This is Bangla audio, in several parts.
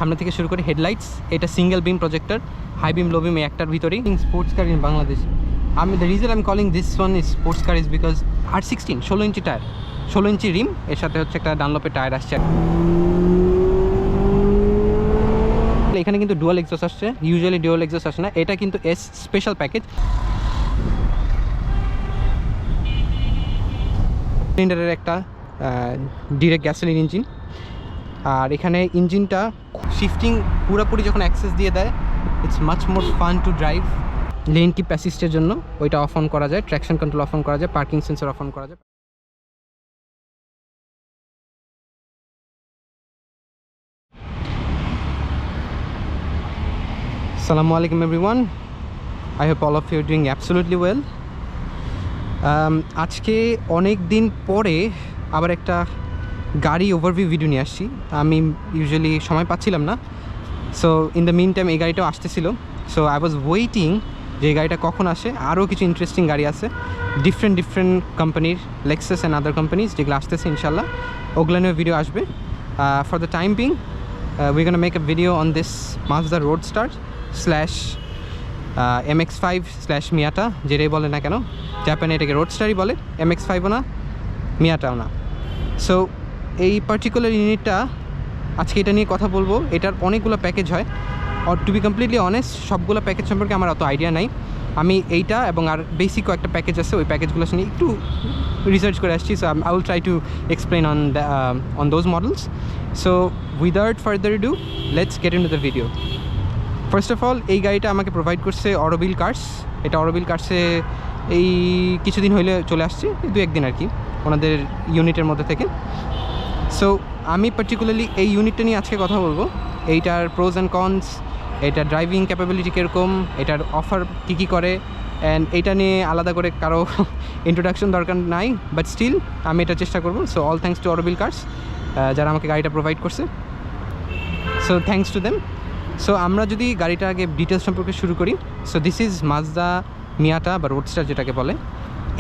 সামনে থেকে শুরু করে হেডলাইটস, এটা সিঙ্গেল বিম প্রজেক্টর, হাই বিম লো বিম একটার ভিতরেই। Sports car in Bangladesh, the reason I am calling this one is sports car is because R16 16 inch tyre, 16 inch rim, এর সাথে হচ্ছে একটা ডানলপের টায়ার আসছে। এখানে কিন্তু ডুয়াল এক্সস্ট আসছে, ইউজুয়ালি ডুয়াল এক্সস্ট আসে না, এটা কিন্তু এস স্পেশাল প্যাকেজ। সিলিন্ডারের একটা ডিরেক্ট গ্যাসোলিন ইঞ্জিন, আর এখানে ইঞ্জিনটা শিফটিং পুরোপুরি যখন অ্যাক্সেস দিয়ে দেয়, it's much more fun to drive. Lane keep অ্যাসিস্টের জন্য ওইটা অফ অন করা যায়, ট্র্যাকশন কন্ট্রোল অফ অন করা যায়, পার্কিং সেন্সর অফ অন করা যায়। আসসালামু আলাইকুম everyone, I hope all of you doing absolutely well. আজকে অনেক দিন পরে আবার একটা গাড়ি ওভারভিউ ভিডিও নিয়ে আসছি। আমি ইউজুয়ালি সময় পাচ্ছিলাম না, so in the mean time এই গাড়িটাও আসতেছিল। সো আই ওয়াজ ওয়েটিং যে এই গাড়িটা কখন আসে। আরও কিছু ইন্টারেস্টিং গাড়ি আছে ডিফারেন্ট কোম্পানির, লেক্সাস অ্যান্ড আদার কোম্পানিজ, যেগুলো আসতেছে ইনশাল্লাহ, ওগুলো নিয়ে ভিডিও আসবে। For the time being we gonna make a video on this Mazda roadster / MX-5 / মিয়াটা, যেটাই বলে না কেন, জাপানে এটাকে রোডস্টারই বলে, MX-5ও না, মিয়াটাও না। সো এই পার্টিকুলার ইউনিটটা আজকে এটা নিয়ে কথা বলবো। এটার অনেকগুলো প্যাকেজ হয়, আর টু বি কমপ্লিটলি অনেস্ট সবগুলো প্যাকেজ সম্পর্কে আমার অত আইডিয়া নাই। আমি এইটা এবং আর বেসিক কয়েকটা প্যাকেজ আছে, ওই প্যাকেজগুলো নিয়ে একটু রিসার্চ করে আসছি। So I will try to explain on those models. So without further do, let's get into the video. First of all, এই গাড়িটা আমাকে প্রোভাইড করছে অরোবিল কার্স। এটা অরোবিল কার্সে এই কিছুদিন হইলে চলে আসছে, 2-1 দিন আর কি, ওনাদের ইউনিটের মধ্যে থেকে। সো আমি পার্টিকুলারলি এই ইউনিটটা নিয়ে আজকে কথা বলবো, এইটার প্রোজ অ্যান্ড কনস, এটার ড্রাইভিং ক্যাপাবিলিটি কীরকম, এটার অফার কী করে, অ্যান্ড এইটা নিয়ে আলাদা করে কারো ইন্ট্রোডাকশন দরকার নাই, বাট স্টিল আমি এটা চেষ্টা করবো। So all thanks to Aurobil cars, যারা আমাকে গাড়িটা প্রোভাইড করছে। So thanks to them. So আমরা যদি গাড়িটা আগে ডিটেলস সম্পর্কে শুরু করি, so this is Mazda Miata বা রোডস্টার যেটাকে বলে।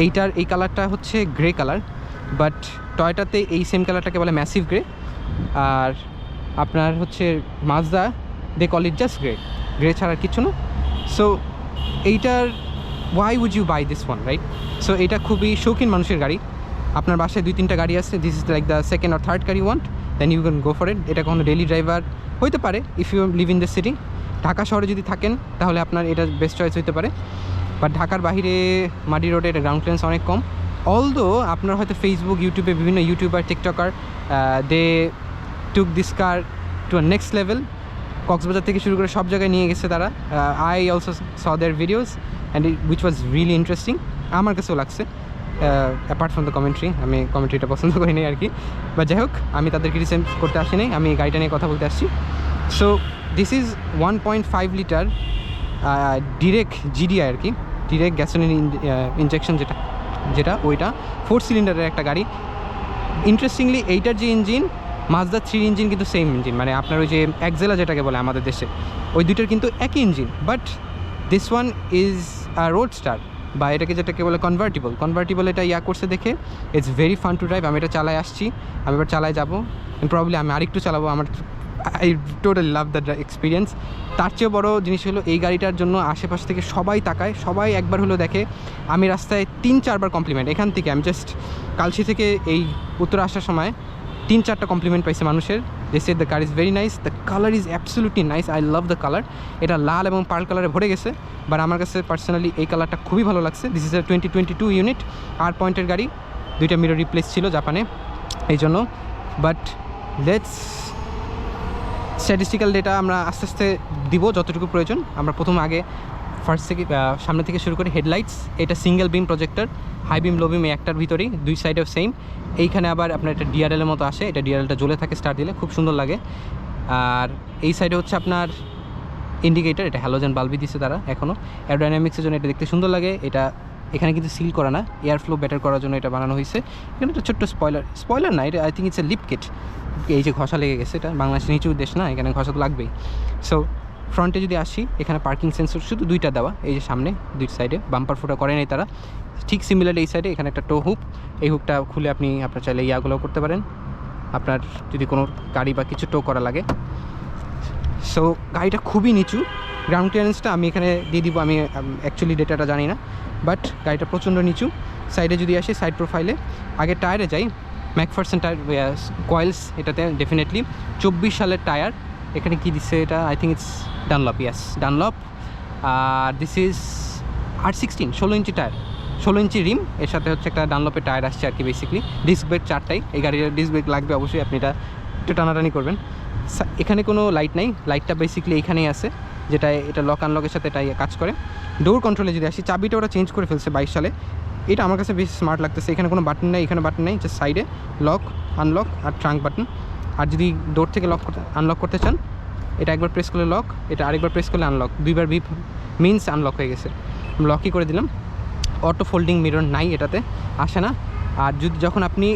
এইটার এই কালারটা হচ্ছে গ্রে কালার, বাট টয়োটাতে এই সেম কালারটাকে বলে ম্যাসিভ গ্রে, আর আপনার হচ্ছে Mazda they call it just grey ছাড়া কিছু না। সো এইটার why would you buy this one, right? So এটা খুবই শৌখিন মানুষের গাড়ি। আপনার বাসায় 2-3টা গাড়ি আছে, this is like the second or third car you want, then you can go for it. এটা কোনো ডেলি ড্রাইভার হইতে পারে if you live in the city. Dhaka শহরে যদি থাকেন তাহলে আপনার এটা বেস্ট চয়েস হইতে পারে, বাট ঢাকার বাহিরে মাডি রোডে এটা গ্রাউন্ড ক্লিয়ারেন্স অনেক কম। অলদো আপনার হয়তো ফেসবুক, ইউটিউবে বিভিন্ন YouTuber, TikToker, they took this car to a next level. Cox's Bazar থেকে শুরু করে সব জায়গায় নিয়ে গেছে তারা। I also saw their videos and which was really interesting, আমার কাছেও লাগছে। অ্যাপার্ট ফ্রম দ্য কমেন্ট্রি, আমি কমেন্ট্রিটা পছন্দ করিনি আর কি, বা যাই হোক, আমি তাদের ক্রিটিসাইজ করতে আসি নাই, আমি গাড়িটা নিয়ে কথা বলতে আসছি। So this is 1.5 litre direct GDI আর কি, ডিরেক্ট গ্যাসোলিন ইনজেকশন, যেটা ওইটা 4 সিলিন্ডারের একটা গাড়ি। ইন্টারেস্টিংলি এইটার যে ইঞ্জিন, মাজদা 3 ইঞ্জিন কিন্তু সেম ইঞ্জিন, মানে আপনার ওই যে এক্সেলা যেটাকে বলে আমাদের দেশে, ওই দুইটার কিন্তু একই engine, but this one is a roadster, বা এটাকে যেটাকে বলে কনভার্টিবল। এটা করছে দেখে it's very fun to drive. আমি এটা চালায় আসছি, আমি এবার চালায় যাবো, প্রবাবলি আমি আরেকটু চালাবো। I totally love the experience. তার চেয়েও বড়ো জিনিস হলো, এই গাড়িটার জন্য আশেপাশ থেকে সবাই তাকায়, সবাই একবার হলো দেখে। আমি রাস্তায় 3-4বার কমপ্লিমেন্ট, এখান থেকে আমি জাস্ট কালশি থেকে এই উত্তরে আসার সময় 3-4টা কমপ্লিমেন্ট পাইছে মানুষের। They said the car is very nice, the colour is absolutely nice, I love the colour. এটা লাল এবং পার্ল কালারে ভরে গেছে, বাট আমার কাছে পার্সোনালি এই কালারটা খুবই ভালো লাগছে। দিস ইজ এ 2022 ইউনিট, আর পয়েন্টের গাড়ি, 2টা মিরর রিপ্লেস ছিল জাপানে, এই জন্য। বাট লেটস স্ট্যাটিস্টিক্যাল ডেটা আমরা আস্তে আস্তে দিব যতটুকু প্রয়োজন। আমরা প্রথম আগে ফার্স্ট থেকে সামনে থেকে শুরু করি। হেডলাইটস, এটা সিঙ্গেল বিম প্রজেক্টর, হাই বিম লো বিম একটার ভিতরেই, 2 সাইডেও সেম। এইখানে আবার আপনার একটা ডিআরএলের মতো আসে, এটা ডিআরএলটা জ্বলে থাকে স্টার্ট দিলে, খুব সুন্দর লাগে। আর এই সাইডে হচ্ছে আপনার ইন্ডিকেটার, এটা হ্যালোজেন বাল্বই দিচ্ছে তারা এখনও, অ্যারোডাইনামিক্সের জন্য এটা দেখতে সুন্দর লাগে। এটা এখানে কিন্তু সিল করা না, এয়ার ফ্লো বেটার করার জন্য এটা বানানো হয়েছে। এখানে একটা ছোট্ট স্পয়লার না, এটা I think it's a lip kit. এই যে ঘষা লেগে গেছে, এটা বাংলাদেশ নিচু দেশ না, এখানে ঘষা তো লাগবেই। সো ফ্রন্টে যদি আসি, এখানে পার্কিং সেন্সর শুধু 2টা দেওয়া, এই যে সামনে 2 সাইডে বাম্পার ফুটা করে নেই তারা। ঠিক সিমিলার এই সাইডে এখানে একটা টো হুক, এই হুকটা খুলে আপনি আপনার চাইলে ইয়াগুলোও করতে পারেন, আপনার যদি কোনো গাড়ি বা কিছু টো করা লাগে। সো গাড়িটা খুবই নিচু, গ্রাউন্ড ক্লিয়ারেন্সটা আমি এখানে দিয়ে দিব, আমি অ্যাকচুয়ালি ডেটাটা জানি না, বাট গাড়িটা প্রচণ্ড নিচু। সাইডে যদি আসি, সাইড প্রোফাইলে আগে টায়ারে যাই, ম্যাকফারসন টায়ার কয়েলস, এটাতে ডেফিনেটলি 24 সালের টায়ার। এখানে কি দিচ্ছে এটা, I think it's Dunlop, yes Dunlop. আর this is R16 16 inch tyre, 16 inch rim, এর সাথে হচ্ছে একটা ডানলপের টায়ার আসছে আর কি বেসিক্যালি। ডিস্ক ব্রেক 4টাই, এই গাড়ির ডিস্ক ব্রেক লাগবে অবশ্যই, আপনি এটা একটু টানাটানি করবেন। এখানে কোনো লাইট নাই, লাইটটা বেসিক্যালি এইখানেই আছে, যেটা এটা লক আনলকের সাথে এটাই কাজ করে। ডোর কন্ট্রোলে যদি আসি, চাবিটা ওরা চেঞ্জ করে ফেলছে 22 সালে, এটা আমার কাছে বেশ স্মার্ট লাগতেছে। এখানে কোনো বাটন নেই, এখানে বাটন নেই, জাস্ট সাইডে লক আনলক আর ট্রাঙ্ক বাটন। আর যদি ডোর থেকে লক করতে আনলক করতে চান, এটা একবার প্রেস করলে লক, এটা আরেকবার প্রেস করলে আনলক, দুইবার বিপ মিনস আনলক হয়ে গেছে। লকই করে দিলাম। অটো ফোল্ডিং মিরর নাই, এটাতে আসে না। আর যদি যখন আপনি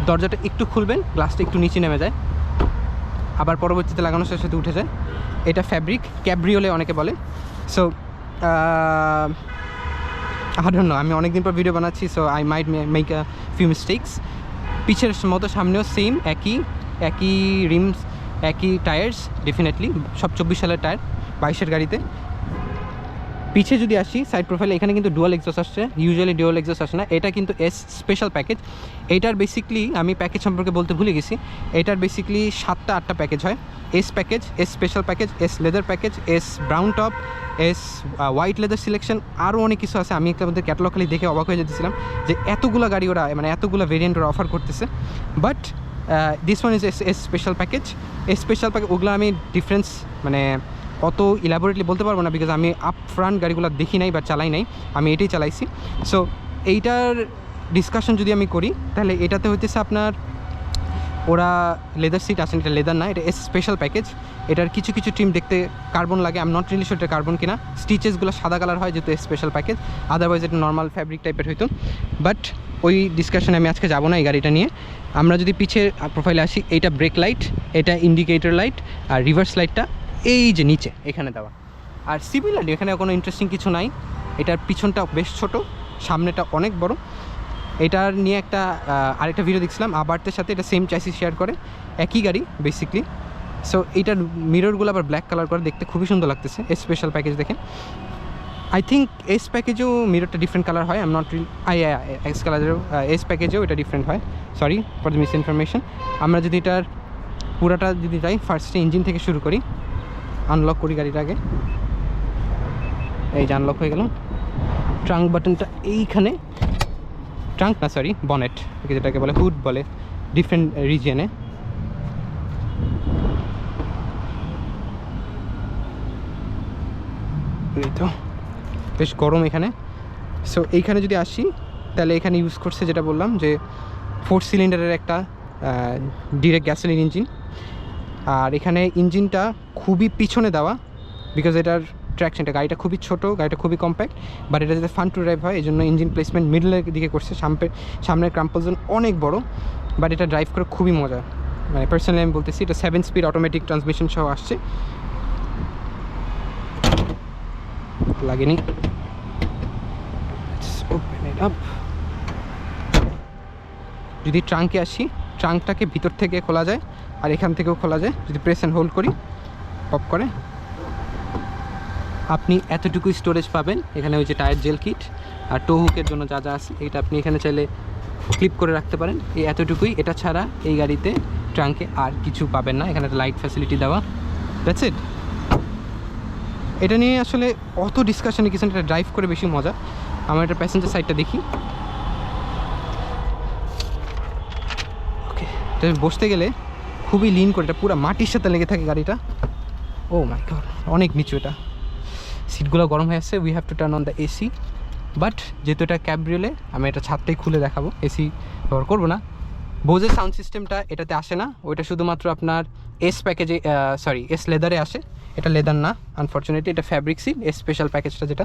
দরজাটা একটু খুলবেন, গ্লাসটা একটু নিচে নেমে যায়, আবার পরবর্তীতে লাগানোর সাথে সাথে উঠে যায়। এটা ফ্যাব্রিক, ক্যাব্রিওলে অনেকে বলে। সো আই ডোন্ট নো, আমি অনেকদিন পর ভিডিও বানাচ্ছি, so I might make a few mistakes. পিছের মতো সামনেও সেম, একই রিমস, একই টায়ার্স, ডেফিনেটলি সব 24 সালের টায়ার, 22-এর গাড়িতে। পিছে যদি আসি সাইড প্রোফাইলে, এখানে কিন্তু ডুয়াল এক্সস্ট আসছে, ইউজুয়ালি ডুয়াল এক্সস্ট আসে না, এটা কিন্তু এস স্পেশাল প্যাকেজ। এইটার বেসিকলি আমি প্যাকেজ সম্পর্কে বলতে ভুলে গেছি, এটার বেসিক্যালি 7টা-8টা প্যাকেজ হয়। S package, S special package, S leather package, S brown top, S white leather selection, আরও অনেক কিছু আছে। আমি আমাদের ক্যাটালগ খালি দেখে অবাক হয়ে যেতেছিলাম যে এতগুলো গাড়ি ওরা, মানে এতগুলো ভেরিয়েন্ট ওরা অফার করতেছে। But this one is S special package. S special package ওগুলো আমি ডিফারেন্স মানে অত ইলাবোরেটলি বলতে পারবো না, বিকজ আমি আপ ফ্রন্ট গাড়িগুলো দেখি নাই বা চালাই নাই, আমি এটাই চালাইছি। সো এইটার ডিসকাশন যদি আমি করি, তাহলে এটাতে হইতেছে আপনার ওরা লেদার সিট আসেন, এটা লেদার না, এটা এস স্পেশাল প্যাকেজ। এটার কিছু কিছু ট্রিম দেখতে কার্বন লাগে, I am not really sure এটা কার্বন কিনা। স্টিচেসগুলো সাদা কালার হয় যেহেতু স্পেশাল প্যাকেজ, আদারওয়াইজ এটা নর্মাল ফ্যাব্রিক টাইপের হইতো। বাট ওই ডিসকাশনে আমি আজকে যাবো না এই গাড়িটা নিয়ে। আমরা যদি পিছের প্রোফাইলে আসি, এইটা ব্রেক লাইট, এটা ইন্ডিকেটর লাইট, আর রিভার্স লাইটটা এই যে নিচে এখানে দেওয়া। আর সিমিলারলি এখানে কোনো ইন্টারেস্টিং কিছু নাই। এটার পিছনটা বেশ ছোট, সামনেটা অনেক বড়। এটার নিয়ে একটা আরেকটা ভিডিও দেখছিলাম, আবারতের সাথে এটা সেম চ্যাসিস শেয়ার করে, একই গাড়ি বেসিকলি। সো এইটার মিররগুলো আবার ব্ল্যাক কালার করে, দেখতে খুবই সুন্দর লাগতেছে। এস স্পেশাল প্যাকেজ দেখেন, আই থিঙ্ক এস প্যাকেজেও মিররটা ডিফারেন্ট কালার হয়, I am not real S কালারেও এস প্যাকেজেও এটা ডিফারেন্ট হয়। Sorry for the misinformation. আমরা যদি এটার পুরাটা যদি যাই, ফার্স্টে ইঞ্জিন থেকে শুরু করি, আনলক করি গাড়িটা আগে, এই যে আনলক হয়ে গেল। ট্রাঙ্ক বাটনটা এইখানে, ট্রাঙ্ক না সরি বনেট, যেটাকে বলে হুড বলে ডিফারেন্ট রিজিয়নে। এই তো বেশ গরম এখানে। সো এইখানে যদি আসি, তাহলে এখানে ইউজ করছে যেটা বললাম যে 4 সিলিন্ডারের একটা ডিরেক্ট গ্যাসোলিন ইঞ্জিন। আর এখানে ইঞ্জিনটা খুবই পিছনে দেওয়া, বিকজ এটার ট্র্যাকশনটা, গাড়িটা খুবই ছোট, গাড়িটা খুবই কম্প্যাক্ট, বাট এটা যাতে ফান টু ড্রাইভ হয় এই জন্য ইঞ্জিন প্লেসমেন্ট মিডলের দিকে করছে। সামনের ক্রাম্পল জোন অনেক বড়, বাট এটা ড্রাইভ করে খুবই মজা। মানে পার্সোনালি আমি বলতেছি, এটা 7 স্পিড অটোমেটিক ট্রান্সমিশন সহ আসছে। লাগেনি, যদি ট্রাঙ্কে আসি, ট্রাঙ্কটাকে ভিতর থেকে খোলা যায় আর এখান থেকেও খোলা যায়। যদি প্রেস অ্যান্ড হোল্ড করি, পপ করে, আপনি এতটুকুই স্টোরেজ পাবেন। এখানে ওই যে টায়ার জেল কিট আর টো হুকের জন্য যা যা আছে, এটা আপনি এখানে চাইলে ক্লিপ করে রাখতে পারেন। এই এতটুকুই, এটা ছাড়া এই গাড়িতে ট্রাঙ্কে আর কিছু পাবেন না। এখানে একটা লাইট ফ্যাসিলিটি দেওয়া, দ্যাটস ইট। এটা নিয়ে আসলে অত ডিসকাশনে কিছু, এটা ড্রাইভ করে বেশি মজা। আমার এটা প্যাসেঞ্জার সাইডটা দেখি, ওকে, এটা বসতে গেলে খুবই লিন করে, এটা পুরো মাটির সাথে লেগে থাকে গাড়িটা। ও মাই গড, অনেক নিচু এটা, সিটগুলো গরম হয়ে আসছে। We have to turn on the AC, but যেহেতু এটা ক্যাব্রিওলে, আমি এটা ছাদটাই খুলে দেখাবো, এসি ব্যবহার করবো না। বোজের সাউন্ড সিস্টেমটা এটাতে আসে না, ওইটা শুধুমাত্র আপনার এস প্যাকেজে, সরি এস লেদারে আসে। এটা লেদার না আনফর্চুনেটলি, এটা ফ্যাব্রিক সিট, এস স্পেশাল প্যাকেজটা যেটা।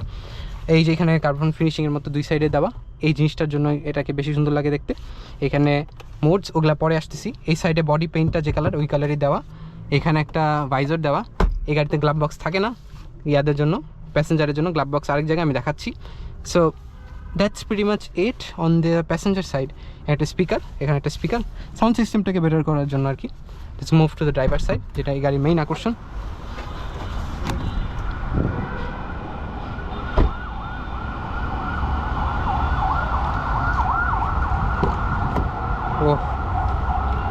এই যে এখানে কার্বন ফিনিশিংয়ের মতো 2 সাইডে দেওয়া, এই জিনিসটার জন্য এটাকে বেশি সুন্দর লাগে দেখতে। এখানে মোডস, ওগুলা পরে আসতেছি। এই সাইডে বডি পেইন্টটা যে কালার, ওই কালারই দেওয়া। এখানে একটা ভাইজার দেওয়া। এই গাড়িতে গ্লাভ বক্স থাকে না, ইয়াদের জন্য, প্যাসেঞ্জারের জন্য গ্লাভ বক্স আরেক জায়গায় আমি দেখাচ্ছি। So that's pretty much it on the passenger side. একটা স্পিকার, এখানে একটা স্পিকার, সাউন্ড সিস্টেমটাকে বেটার করার জন্য আর কি। Let's move to the driver side, যেটা এই গাড়ির মেইন আকর্ষণ। ও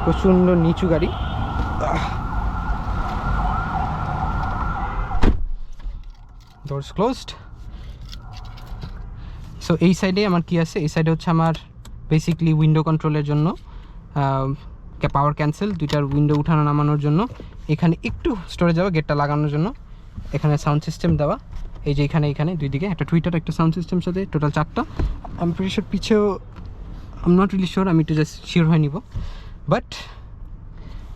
প্রচণ্ড নিচু গাড়ি। Doors closed. সো এই সাইডে আমার কি আছে, এই সাইডে হচ্ছে আমার বেসিকলি উইন্ডো কন্ট্রোলের জন্য, পাওয়ার ক্যান্সেল, দুইটার উইন্ডো উঠানো নামানোর জন্য। এখানে একটু স্টোরেজ যাওয়া, গেটটা লাগানোর জন্য। এখানে সাউন্ড সিস্টেম দেওয়া, এই যে এখানে দুই দিকে একটা টুইটার, একটা সাউন্ড সিস্টেম সাথে টোটাল 4টা। আমি প্রিটি শিওর পিছেও, I am not really sure, আমি একটু জাস্ট শিওর হয়ে নিব। বাট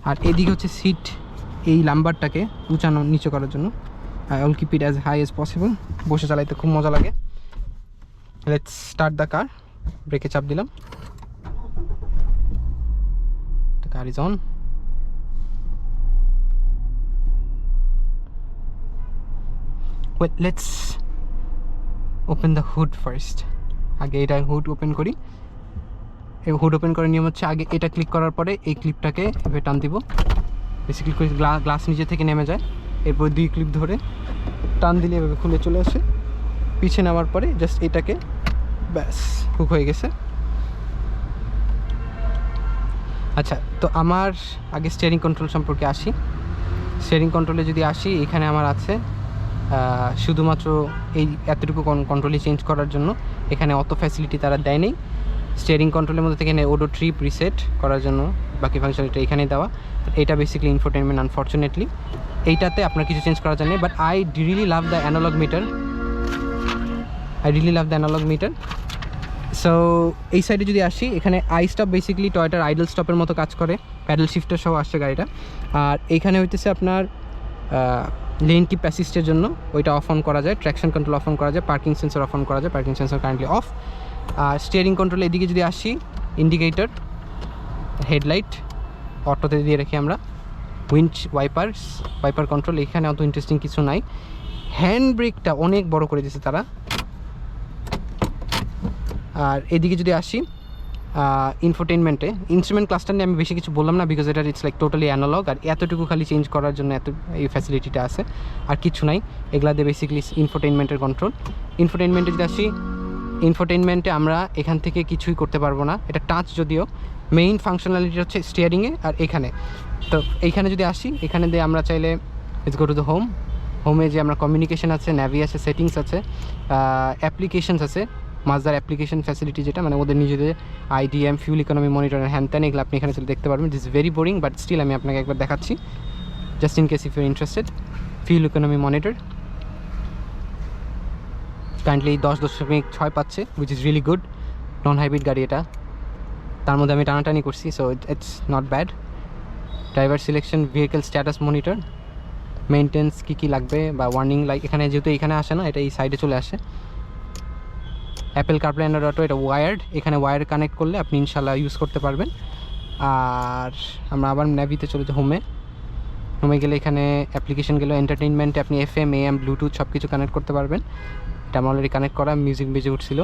আর এদিকে হচ্ছে সিট, এই লাম্বারটাকে উঁচানো নিচু করার জন্য। I will keep it as high as possible. বসে চালাইতে খুব মজা লাগে। Let's start the car. ব্রেকে চাপ দিলাম, the car is on. Well, let's open the hood first. আগে এটা হুড ওপেন করি। এই হুড ওপেন করার নিয়ম হচ্ছে, আগে এটা ক্লিক করার পরে এই ক্লিপটাকে এভাবে টান দিব। বেসিক্যালি গ্লাস নিচে থেকে নেমে যায়। এরপর 2 ক্লিপ ধরে টান দিলে এভাবে খুলে চলে আসে। পিছে নেওয়ার পরে জাস্ট এটাকে, ব্যাস হুক হয়ে গেছে। আচ্ছা, তো আমার আগে স্টিয়ারিং কন্ট্রোল সম্পর্কে আসি। স্টিয়ারিং কন্ট্রোলে যদি আসি, এখানে আমার আছে শুধুমাত্র এই এতটুকু কন্ট্রোলই চেঞ্জ করার জন্য। এখানে অত ফ্যাসিলিটি তারা দেয় নেই। স্টিয়ারিং কন্ট্রোলের মধ্যে থেকে অটো ট্রিপ রিসেট করার জন্য বাকি ফাংশনালিটি এখানেই দেওয়া। এটা বেসিক্যালি ইনফোটেনমেন্ট। আনফর্চুনেটলি এইটাতে আপনার কিছু চেঞ্জ করা যায় না। But I really love the analogue meter. So এই সাইডে যদি আসি, এখানে আই স্টপ বেসিক্যালি টয়োটার আইডল স্টপের মতো কাজ করে, প্যাডেল শিফটার সহ আসছে গাড়িটা। আর এইখানে হইতেছে আপনার লেন কিপ অ্যাসিস্টের জন্য, ওইটা অফ অন করা যায়। ট্র্যাকশন কন্ট্রোল অফ অন করা যায়, পার্কিং সেন্সর অফ অন করা যায়। Parking sensor currently off. আর স্টিয়ারিং কন্ট্রোল এদিকে যদি আসি, ইন্ডিকেটর, হেডলাইট অটোতে দিয়ে রাখি আমরা। ওয়াইপার কন্ট্রোল, এখানে অত ইন্টারেস্টিং কিছু নাই। হ্যান্ড ব্রেকটা অনেক বড় করে দিয়েছে তারা। আর এদিকে যদি আসি, ইনফোটেনমেন্টে ইনস্ট্রুমেন্ট ক্লাস্টার নিয়ে আমি বেশি কিছু বললাম না, বিকজ এটা ইটস লাইক টোটালি অ্যানালগ। আর এতটুকু খালি চেঞ্জ করার জন্য এই ফ্যাসিলিটিটা আছে, আর কিছু নাই। এগুলা দিয়ে বেসিক্যালি ইনফোটেনমেন্টের কন্ট্রোল। ইনফোটেনমেন্টে যদি আসি, ইনফোটেনমেন্টে আমরা এখান থেকে কিছুই করতে পারবো না। এটা টাচ, যদিও মেইন ফাংশনালিটি হচ্ছে স্টিয়ারিংয়ে আর এখানে। তো এইখানে যদি আসি, এখানে দিয়ে আমরা চাইলে লেটস গো টু দ্য হোমে যে আমরা কমিউনিকেশন আছে, ন্যাভি আছে, সেটিংস আছে, অ্যাপ্লিকেশনস আছে, মাজদার অ্যাপ্লিকেশন ফ্যাসিলিটি, যেটা মানে ওদের নিজেদের IDM, ফিউল ইকোনমি মনিটর, হ্যান ত্যান, এগুলো আপনি এখানে চলে দেখতে পারবেন। This very boring, but still আমি আপনাকে একবার দেখাচ্ছি, just in case if you interested. Fuel economy monitor currently 10.6 পাচ্ছে, which is really good. Non hybrid গাড়ি এটা, তার মধ্যে আমি টানাটানি করছি, so it's not bad. Driver selection, vehicle status monitor, maintenance কী লাগবে বা ওয়ার্নিং লাইট, এখানে যেহেতু এখানে আসে না, এটা এই সাইডে চলে আসে। অ্যাপেল কারপ্লে অ্যান্ড্রয়েড অটো, এটা ওয়ার্ড, এখানে ওয়্যার কানেক্ট করলে আপনি ইনশাল্লাহ ইউজ করতে পারবেন। আর আমরা আবার ন্যাভিতে চলে যাই, হোমে গেলে এখানে অ্যাপ্লিকেশন গেলে এন্টারটেইনমেন্টে আপনি FM, AM, ব্লুটুথ সব কিছু কানেক্ট করতে পারবেন। এটা আমার অলরেডি কানেক্ট করা, মিউজিক বেজে উঠছিল।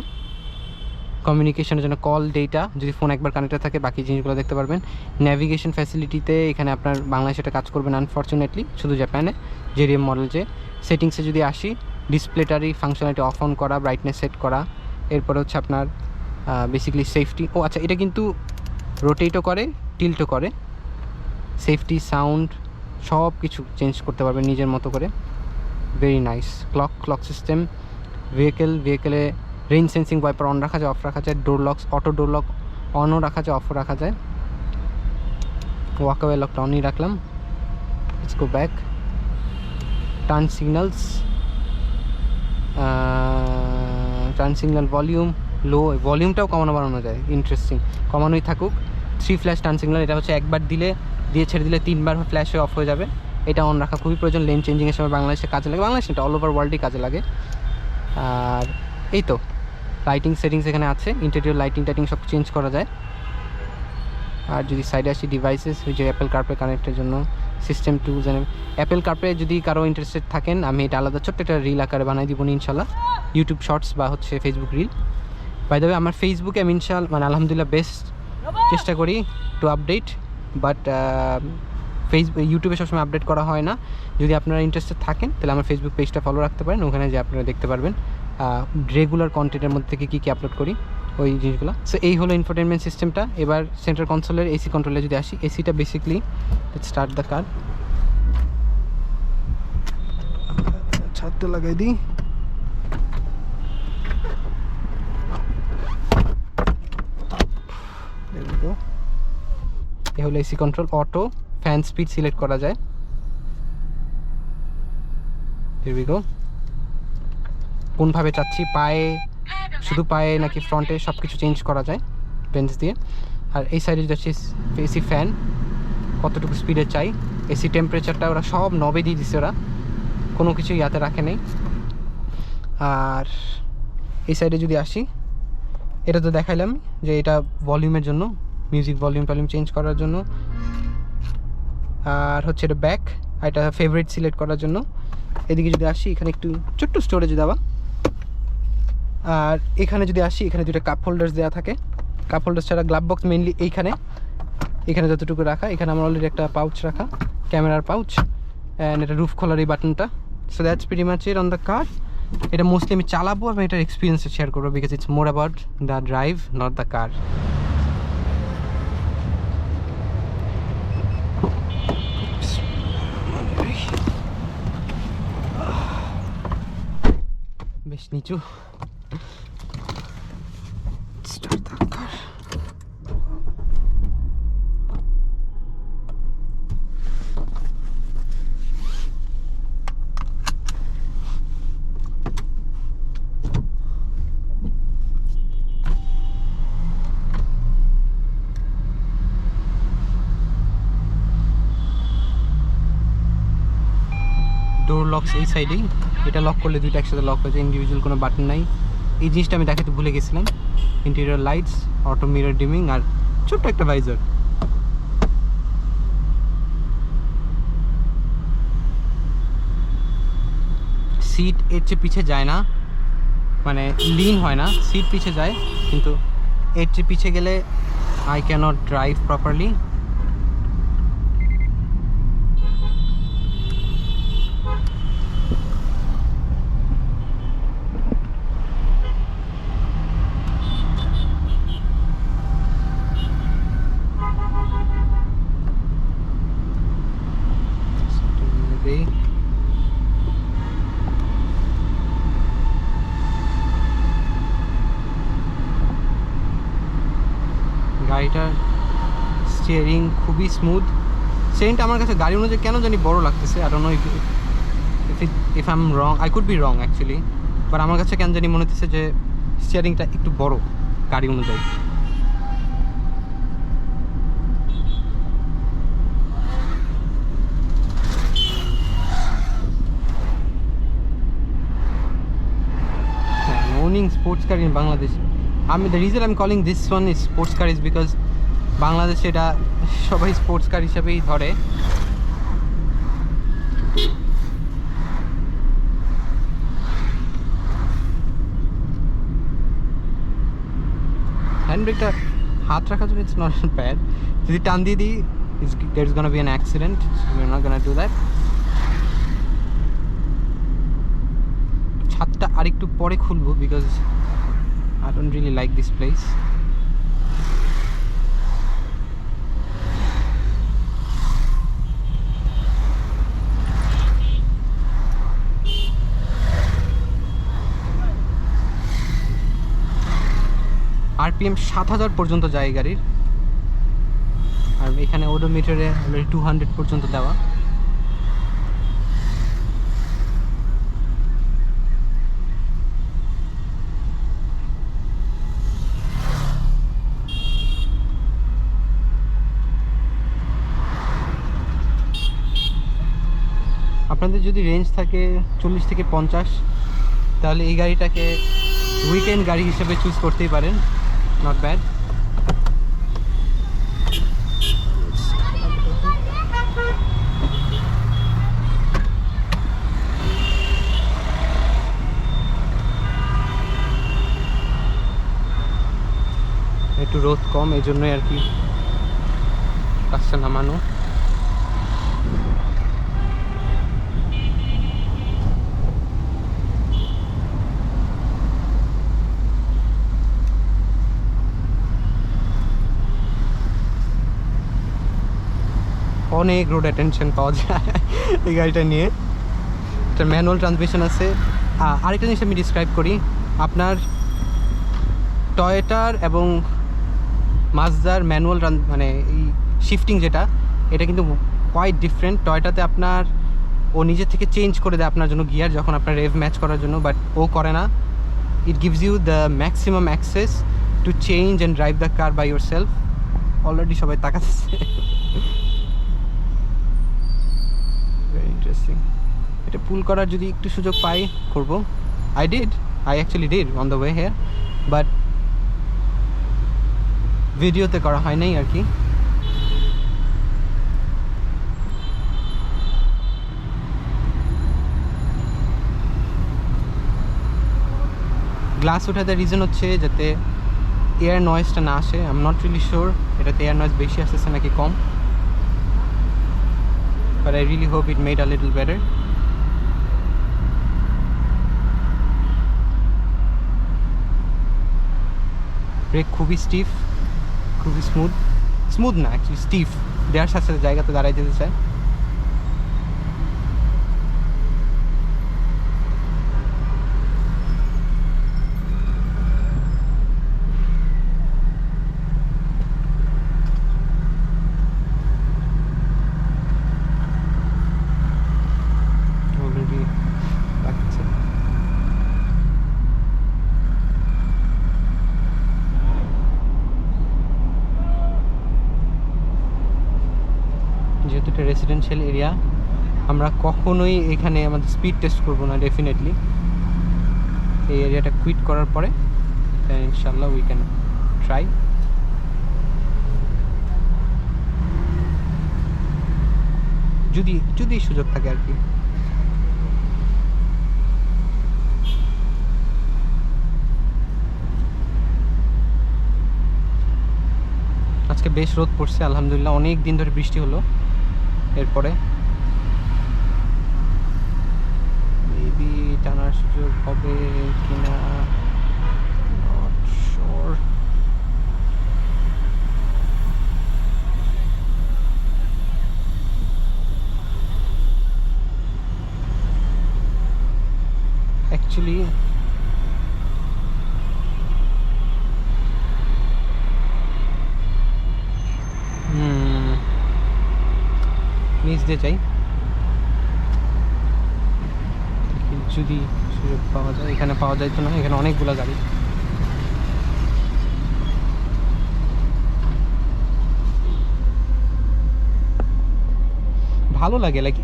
কমিউনিকেশনের জন্য কল, ডেটা, যদি ফোন একবার কানেক্টেড থাকে বাকি জিনিসগুলো দেখতে পারবেন। ন্যাভিগেশন ফ্যাসিলিটিতে এখানে আপনার বাংলাদেশে এটা কাজ করবেন আনফর্চুনেটলি, শুধু জাপানে JDM মডেল। যে সেটিংসে যদি আসি, ডিসপ্লেটারই ফাংশনালিটি অফ অন করা, ব্রাইটনেস সেট করা। এরপরে হচ্ছে আপনার বেসিক্যালি সেফটি। ও আচ্ছা, এটা কিন্তু রোটেটও করে, টিল্টও করে। সেফটি, সাউন্ড সব কিছু চেঞ্জ করতে পারবেন নিজের মতো করে। Very nice. ক্লক সিস্টেম, ভেহিকেলে রেইন সেন্সিং ওয়াইপার অন রাখা যায়, অফ রাখা যায়। Door locks, auto door lock অনও রাখা যায়, অফও রাখা যায়। ওয়াকওয়ে লকটা অনই রাখলাম। Let's go back. Turn signal volume low, ভলিউমটাও কমানো বাড়ানো যায়, ইন্টারেস্টিং। কমানোই থাকুক। 3 ফ্ল্যাশ টার্ন সিগন্যাল, এটা হচ্ছে একবার দিয়ে ছেড়ে দিলে 3বার ফ্ল্যাশ হয়ে অফ হয়ে যাবে। এটা অন রাখা খুবই প্রয়োজন, লেন চেঞ্জিংয়ের সময় বাংলাদেশে কাজে লাগে। বাংলাদেশে এটা অল ওভার ওয়ার্ল্ডেই কাজে লাগে। আর এই তো লাইটিং সেটিংস এখানে আছে, ইন্টেরিয়র লাইটিং সব চেঞ্জ করা যায়। আর যদি সাইডে আসি, ডিভাইসেস, ওই যে অ্যাপেল কারপ্লে কানেক্টের জন্য সিস্টেম টুলস। অ্যাপেল কারপ্লে যদি কারো ইন্টারেস্টেড থাকেন, আমি এটা আলাদা ছোট্ট একটা রিল আকারে বানাই দিব ইনশাল্লাহ, ইউটিউব শর্টস বা হচ্ছে Facebook reel. By the way, আমার ফেসবুকে আমি আলহামদুলিল্লাহ বেস্ট চেষ্টা করি টু আপডেট, বাট ইউটিউবে সবসময় আপডেট করা হয় না। যদি আপনারা ইন্টারেস্টেড থাকেন তাহলে আমার ফেসবুক পেজটা ফলো রাখতে পারেন, ওখানে যে আপনারা দেখতে পারবেন রেগুলার কন্টেন্টের মধ্যে থেকে কী কী আপলোড করি ওই জিনিসগুলো। সো এই হলো ইনফোটেনমেন্ট সিস্টেমটা। এবার সেন্টার কনসোলের এসি কন্ট্রোলে যদি আসি, এসিটা বেসিকলি স্টার্ট দ্য কার, ছাদটা লাগাই দিই। এ হলো AC control, auto, fan speed select করা যায়। Here we go. কোনভাবে চাচ্ছি, পায়ে, শুধু পায়ে নাকি ফ্রন্টে, সব কিছু চেঞ্জ করা যায় বেঞ্চ দিয়ে। আর এই সাইডে যাচ্ছি এসি ফ্যান কতটুকু স্পিডে চাই, এসি টেম্পারেচারটা ওরা সব নবে দিয়ে দিচ্ছে, ওরা কোনো কিছু ইয়াতে রাখে নেই। আর এই সাইডে যদি আসি, এটা তো দেখাইলাম যে এটা ভলিউমের জন্য, মিউজিক ভলিউম টলিউম চেঞ্জ করার জন্য। আর হচ্ছে এটা ব্যাক, এটা ফেভারিট সিলেক্ট করার জন্য। এদিকে যদি আসি, এখানে একটু ছোট্ট স্টোরেজ দেওয়া। আর এখানে যদি আসি, এখানে দুটো কাপ হোল্ডার্স দেওয়া থাকে। কাপ হোল্ডার ছাড়া গ্লাভ বক্স মেনলি এইখানে যতটুকু রাখা। এখানে আমার অলরেডি একটা পাউচ রাখা, ক্যামেরার পাউচ, অ্যান্ড এটা রুফ খোলার এই বাটনটা। So that's pretty much it on the car. এটা মোস্টলি আমি চালাবো এবং এটার এক্সপিরিয়েন্স শেয়ার করবো, because it's more about the drive, not the car. বেশ নিচু। Start the car. Door locks এই সাইডেই, এটা লক করলে দুইটা একসাথে লক হয়ে যায়, ইন্ডিভিজুয়াল কোনো বাটন নাই। এই জিনিসটা আমি দেখাতে ভুলে গেছিলাম। Interior lights, auto mirror dimming, আর ছোট্ট একটা ভাইজার। সিট এর চেয়ে পিছে যায় না, মানে লিন হয় না, সিট পিছে যায়, কিন্তু এর চেয়ে পিছে গেলে আই ক্যানট ড্রাইভ প্রপারলি। গাড়িটার স্টিয়ারিং খুবই স্মুথ। স্টিয়ারিংটা আমার কাছে গাড়ি অনুযায়ী কেন জানি বড় লাগতেছে। I don't know if I am wrong, I could be wrong actually, but আমার কাছে কেন জানি মনে হচ্ছে যে স্টিয়ারিংটা একটু বড় গাড়ি অনুযায়ী। Owning sports car in Bangladesh, the reason I'm calling this one is sports car is because বাংলাদেশে এটা সবাই স্পোর্টস কার হিসেবেই ধরে। হ্যান্ডব্রেকটা হাত রাখার জন্য ইটস নট ব্যাড। যদি টান দিয়ে দিই, there is gonna be an accident, so we're not gonna do that. ছাদটা আরেকটু পরে খুলবো, because I don't really like this place. RPM 7000 পর্যন্ত যায় গাড়ির, আর এখানে ওডোমিটারে অলরেডি 200 পর্যন্ত দেওয়া। আপনাদের যদি রেঞ্জ থাকে 40 থেকে 50, তাহলে এই গাড়িটাকে উইকেন্ড গাড়ি হিসেবে চুজ করতেই পারেন, নট ব্যাড। একটু রোদ কম। কম, এই জন্যই আর কি কাজটা নামানো। অনেক রোড অ্যাটেনশন পাওয়া যায় এই গাড়িটা নিয়ে। একটা ম্যানুয়াল ট্রান্সমিশন আছে। আরেকটা জিনিস আমি ডিসক্রাইব করি, আপনার টয়োটার এবং মাজদার ম্যানুয়াল মানে এই শিফটিং যেটা, এটা কিন্তু কোয়াইট ডিফারেন্ট। টয়োটাতে আপনার ও নিজে থেকে চেঞ্জ করে দেয় আপনার জন্য গিয়ার যখন আপনার রেভ ম্যাচ করার জন্য, বাট ও করে না। It gives you the maximum access to change and drive the car by yourself. Already সবাই তাকাচ্ছে। Very interesting. এটা পুল করার যদি একটু সুযোগ পাই করবো। I actually did on the way here, but ভিডিওতে করা হয় নাই আর কি। গ্লাস ওঠাতে রিজন হচ্ছে যাতে এয়ার নয়েজটা না আসে। I am not really sure এটাতে এয়ার নয়েজ বেশি আসতেছে নাকি কম, but I really hope it made a little better. Brake খুবই স্টিফ, খুবই স্মুথ না অ্যাকচুয়ালি স্টিফ, দেওয়ার সাথে সাথে জায়গাতে দাঁড়াই যেতে চায়। অলরেডি লাগছে। যেহেতু এটা রেসিডেন্সিয়াল এরিয়া, আমরা কখনোই এখানে আমাদের স্পিড টেস্ট করবো না ডেফিনেটলি। এই এরিয়াটা কুইট করার পরে ইনশাল্লাহ উই ক্যান ট্রাই। যদি সুযোগ থাকে আর কি। আজকে বেশ রোদ পড়ছে আলহামদুলিল্লাহ, অনেক দিন ধরে বৃষ্টি হলো। এরপরে মেবি টানার সুযোগ হবে কিনা নট শিওর। অ্যাকচুয়ালি নিচ দিয়ে যাই যদি সুযোগ পাওয়া যায়। এখানে পাওয়া যায় তো না, এখানে অনেকগুলো গাড়ি। ভালো লাগে, like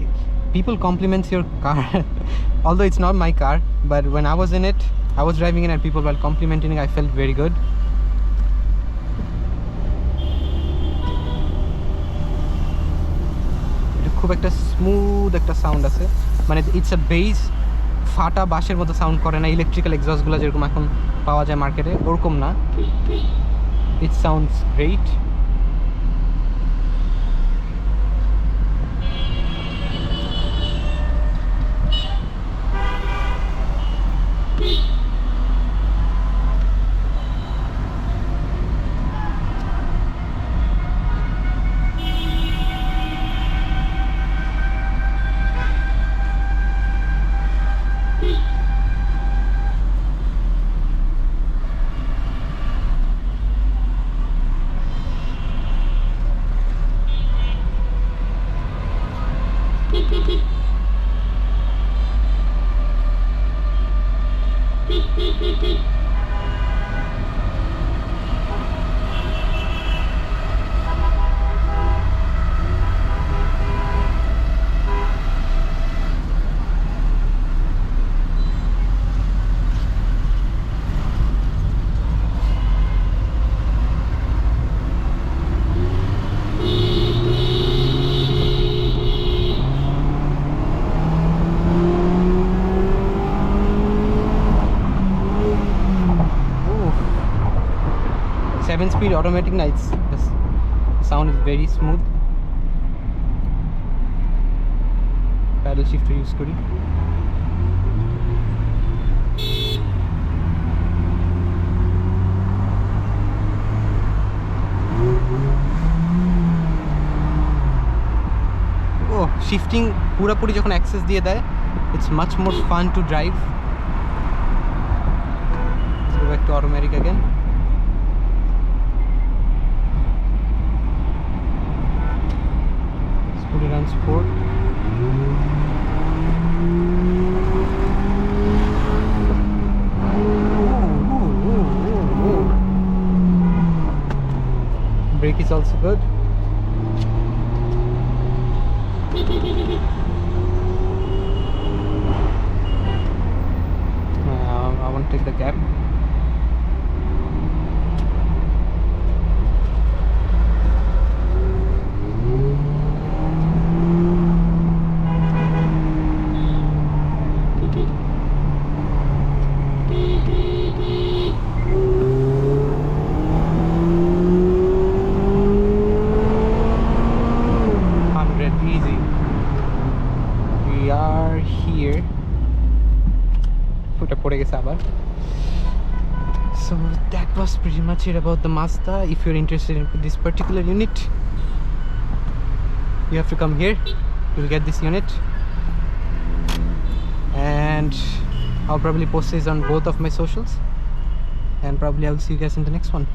people compliments your car although it's not my car, but when I was in it, I was driving it and people were complimenting it, I felt very good. এটা খুব একটা স্মুথ একটা সাউন্ড আছে, মানে ইটস আ বেস, ফাটা বাসের মতো সাউন্ড করে না। ইলেকট্রিক্যাল এক্সস্টগুলো যেরকম এখন পাওয়া যায় মার্কেটে ওরকম না। It sounds great. automatic nights. The sound is very smooth. Paddle shifter use kori. Oh, shifting পুরোপুরি যখন অ্যাক্সেস দিয়ে দেয়, it's much more fun to drive. Let's go back to automatic again. Scooty runs sport. Brake is also good. I want to take the gap. Easy. We are here. Put a pore gechhe abar. So that was pretty much it about the Mazda. If you're interested in this particular unit, you have to come here. You'll get this unit, and I'll probably post this on both of my socials, and probably I'll see you guys in the next one.